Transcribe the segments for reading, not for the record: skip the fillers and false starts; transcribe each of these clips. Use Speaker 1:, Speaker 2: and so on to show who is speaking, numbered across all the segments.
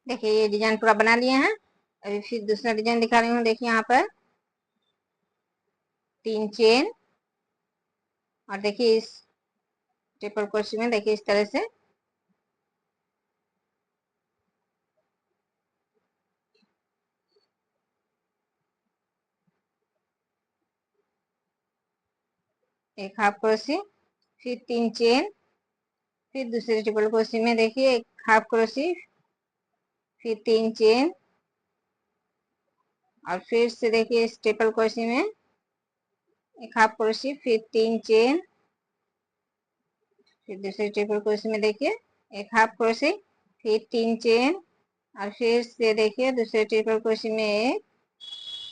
Speaker 1: देखिए ये डिजाइन पूरा बना लिए हैं। अभी फिर दूसरा डिजाइन दिखा रही हूँ। देखिए यहाँ पर 3 चेन, और देखिए इस ट्रिपल क्रोशे में देखिए इस तरह से एक हाफ क्रोशे, फिर 3 चेन, फिर दूसरे ट्रिपल क्रोशे में देखिए एक हाफ क्रोशे, फिर 3 चेन, और फिर से देखिए इस ट्रिपल क्रोशे में एक हाफ क्रोशे, फिर 3 चेन, फिर दूसरे ट्रिपल क्रोशे में देखिए एक हाफ क्रोशे, फिर 3 चेन, और फिर से देखिए दूसरे ट्रिपल क्रोशे में एक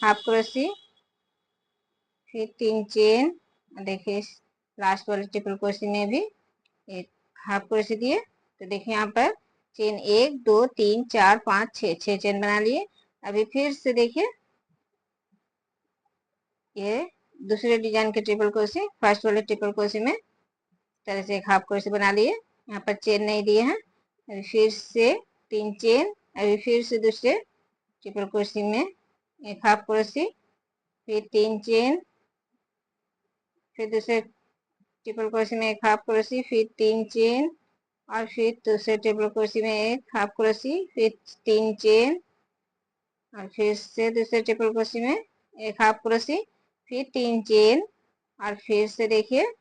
Speaker 1: हाफ क्रोशे, फिर 3 चेन, देखिए लास्ट वाले ट्रिपल क्रोशे में भी एक हाफ क्रोशे दिए। तो देखिए यहाँ पर चेन 1 2 3 4 5 6 6 चेन बना लिए। अभी फिर से देखिए ये दूसरे डिजाइन के ट्रिपल क्रोशे फर्स्ट वाले ट्रिपल क्रोशे में तरह से एक हाफ क्रोशे बना लिए। यहाँ पर चेन नहीं दिए हैं। अभी फिर से 3 चेन, अभी फिर से दूसरे ट्रिपल क्रोशे में एक हाफ क्रोशे, फिर 3 चेन, फिर दूसरे ट्रिपल क्रोशे में एक हाफ क्रोशे, फिर 3 चेन, और फिर दूसरे ट्रिपल क्रोशे में एक हाफ क्रोशे, फिर 3 चेन, और फिर से दूसरे ट्रिपल क्रोशे में एक हाफ क्रोशे, फिर 3 चेन, और फिर से देखिए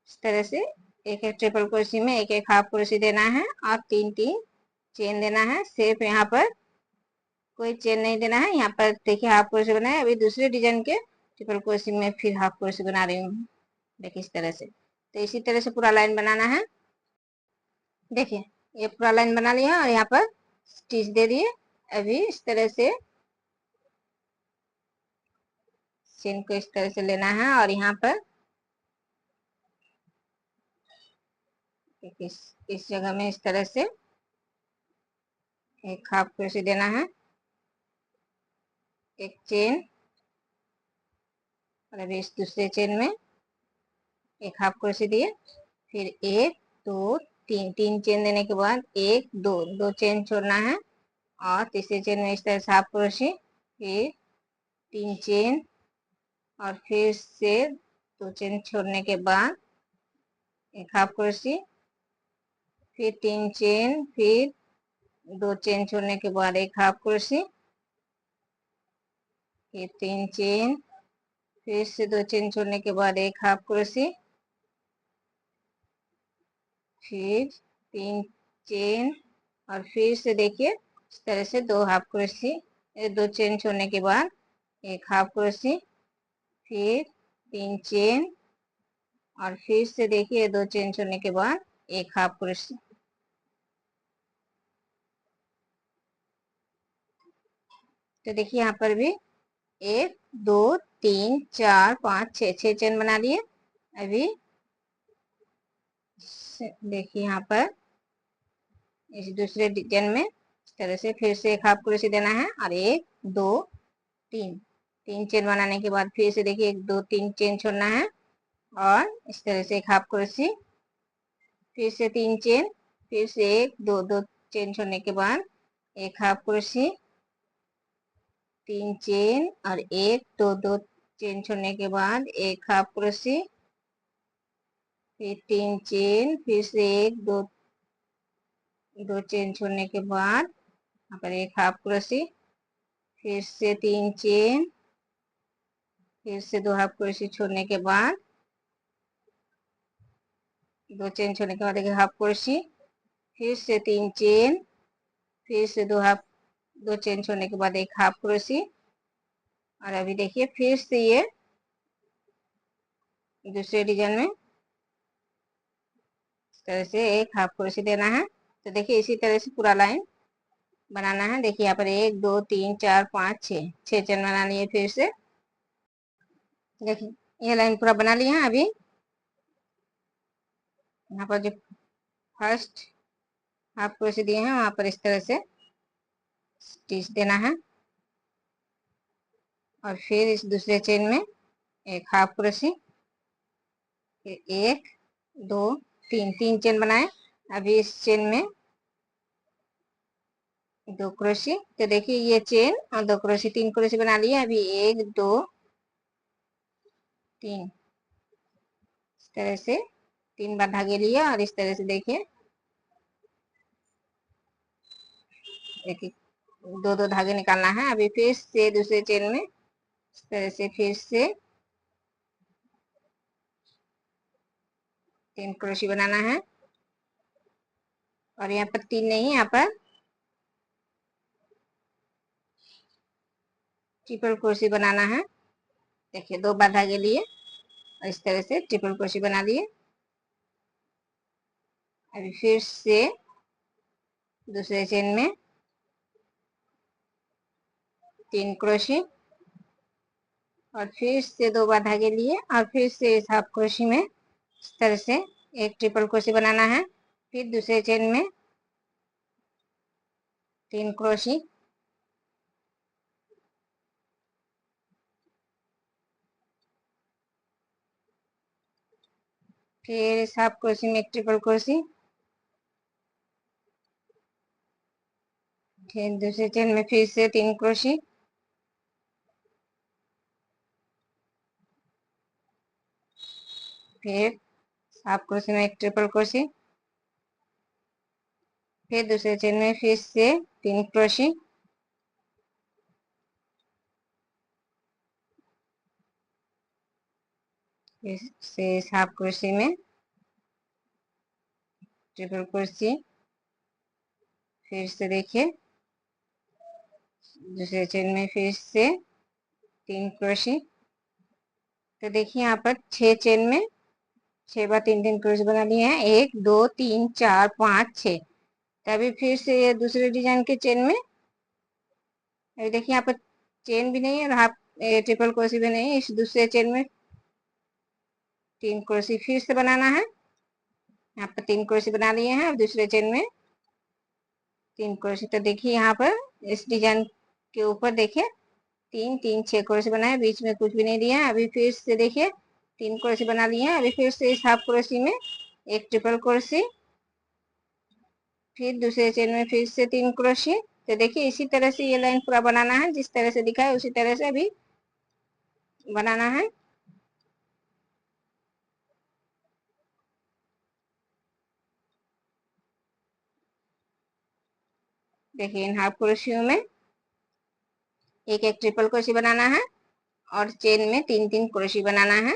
Speaker 1: इस तरह से एक एक ट्रिपल क्रोशे में एक एक हाफ क्रोशे देना है और 3 3 चेन देना है। सिर्फ यहाँ पर कोई चेन नहीं देना है। यहाँ पर देखिए हाफ क्रोशे बनाए। अभी दूसरे डिजाइन के ट्रिपल क्रोशे में फिर हाफ क्रोशे बना रही हूँ। देखिए इस तरह से। तो इसी तरह से पूरा लाइन बनाना है। देखिए ये पूरा लाइन बना लिया और यहाँ पर स्टिच दे दिए। अभी इस तरह से चेन को इस तरह से लेना है और यहाँ पर इस जगह में इस तरह से एक हाफ क्रोशे देना है, एक चेन, और अभी इस दूसरे चेन में एक हाफ क्रोशे दिए, फिर 1 2 3 3 चेन देने के बाद 1 2 2 चेन छोड़ना है, और तीसरे चेन में इस तरह से हाफ क्रोशे, फिर 3 चेन, और फिर से 2 चेन छोड़ने के बाद एक हाफ क्रोशे, फिर 3 चेन, फिर 2 चेन छोड़ने के बाद एक हाफ क्रोशे, फिर 3 चेन, फिर से 2 चेन छोड़ने के बाद एक हाफ क्रोशे, फिर 3 चेन, और फिर से देखिए इस तरह से 2 हाफ क्रोशे, 2 चेन छोड़ने के बाद एक हाफ क्रोशे, फिर 3 चेन, और फिर से देखिए 2 चेन छोड़ने के बाद एक हाफ क्रोशे। तो देखिए यहाँ पर भी 1 2 3 4 5 6 चेन बना लिए। अभी देखिए यहाँ पर इस दूसरे डिजाइन में इस तरह से फिर से एक हाफ क्रोशे देना है और 1 2 3 3 चेन बनाने के बाद फिर से देखिए 1 2 3 चेन छोड़ना है और इस तरह से एक हाफ क्रोशे, फिर से 3 चेन, फिर से 1 2 2 चेन छोड़ने के बाद एक हाफ क्रोशे, 3 चेन, और 1 2 2 चेन छोड़ने के बाद एक हाफ क्रोशे, फिर 3 चेन, फिर से 1 2 2 चेन छोड़ने के बाद यहाँ पर एक हाफ क्रोशे, फिर से 3 चेन, फिर से 2 हाफ क्रोशे छोड़ने के बाद 2 चेन छोड़ने के बाद एक हाफ क्रोशे, फिर से 3 चेन, फिर से 2 चेन छोड़ने के बाद एक हाफ क्रोशे, और अभी देखिए फिर से ये दूसरे डिजाइन में इस तरह से एक हाफ क्रोशे देना है। तो देखिए इसी तरह से पूरा लाइन बनाना है। देखिए यहाँ पर 1 2 3 4 5 6 6 चेन बना लिए। फिर से देखिए ये लाइन पूरा बना लिया है। अभी यहाँ पर जो फर्स्ट हाफ क्रोशे दिए हैं वहां पर इस तरह से स्टिच देना है, और फिर इस दूसरे चेन में एक हाफ क्रोशे, फिर 1 2 3 3 चेन बनाए। अभी इस चेन में दो क्रोशी। तो देखिए ये चेन और दो क्रोशी, तीन क्रोशी बना लिया। अभी एक दो तीन, इस तरह से तीन बार धागे लिया और इस तरह से देखिए एक एक दो दो धागे निकालना है। अभी फिर से दूसरे चेन में इस तरह से फिर से तीन क्रोशी बनाना है। और यहाँ पर तीन नहीं, यहाँ पर ट्रिपल क्रोशी बनाना है। देखिए दो बार धागे लिए और इस तरह से ट्रिपल क्रोशी बना लिए। अभी फिर से दूसरे चेन में तीन क्रोशी और फिर से दो बार धागे लिए और फिर से इस हाफ क्रोशी में इस तरह से एक ट्रिपल क्रोशी बनाना है। फिर दूसरे चेन में तीन क्रोशी, फिर इस हाफ क्रोशी में एक ट्रिपल क्रोशी, फिर दूसरे चेन में फिर से तीन क्रोशी, फिर हाफ क्रोशी में एक ट्रिपल क्रोशी, फिर दूसरे चेन में फिर से तीन क्रोशी, फिर से इस हाफ क्रोशी में ट्रिपल क्रोशी, फिर से देखिए दूसरे चेन में फिर से तीन क्रोशी। तो देखिए यहाँ पर छह चेन में छह बार तीन तीन क्रोशी बना लिए हैं। एक दो तीन चार पाँच छह। तभी फिर से ये दूसरे डिजाइन के चेन में अभी देखिए यहाँ पर चेन भी नहीं है और हाफ ट्रिपल क्रोशी भी नहीं है। इस दूसरे चेन में तीन क्रोशी फिर से बनाना है। यहाँ पर तीन क्रोशी बना लिए हैं और दूसरे चेन में तीन क्रोशी। तो देखिए यहाँ पर इस डिजाइन के ऊपर देखिए तीन तीन छह क्रोशी बनाए, बीच में कुछ भी नहीं दिया है। अभी फिर से देखिए तीन क्रोशी बना लिए हैं। अभी फिर से इस हाफ क्रोशी में एक ट्रिपल क्रोशी, फिर दूसरे चेन में फिर से तीन क्रोशी। तो देखिए इसी तरह से ये लाइन पूरा बनाना है, जिस तरह से दिखा है उसी तरह से अभी बनाना है। देखिए इन हाफ क्रोशियों में एक एक ट्रिपल क्रोशी बनाना है और चेन में तीन तीन क्रोशी बनाना है।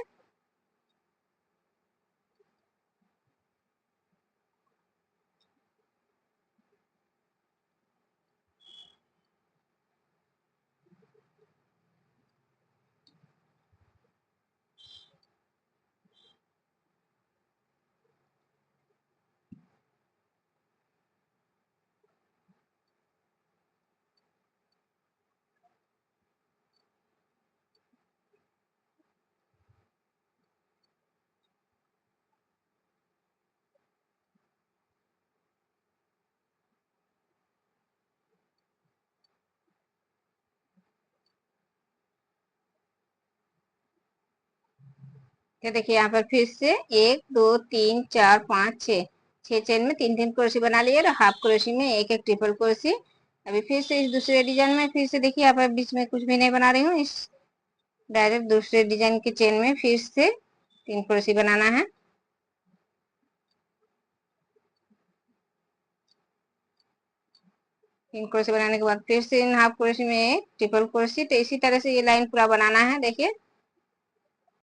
Speaker 1: तो देखिए यहाँ पर फिर से एक दो तीन चार पाँच छह, छह चेन में तीन तीन क्रोशी बना लिए और हाफ क्रोशी में एक एक ट्रिपल क्रोशी। अभी फिर से इस दूसरे डिजाइन में फिर से देखिए यहाँ पर बीच में कुछ भी नहीं बना रही हूँ। इस डायरेक्ट दूसरे डिजाइन के चेन में फिर से तीन क्रोशी बनाना है। तीन क्रोशी बनाने के बाद फिर से इन हाफ क्रोशी में एक ट्रिपल क्रोशी। तो इसी तरह से ये लाइन पूरा बनाना है। देखिए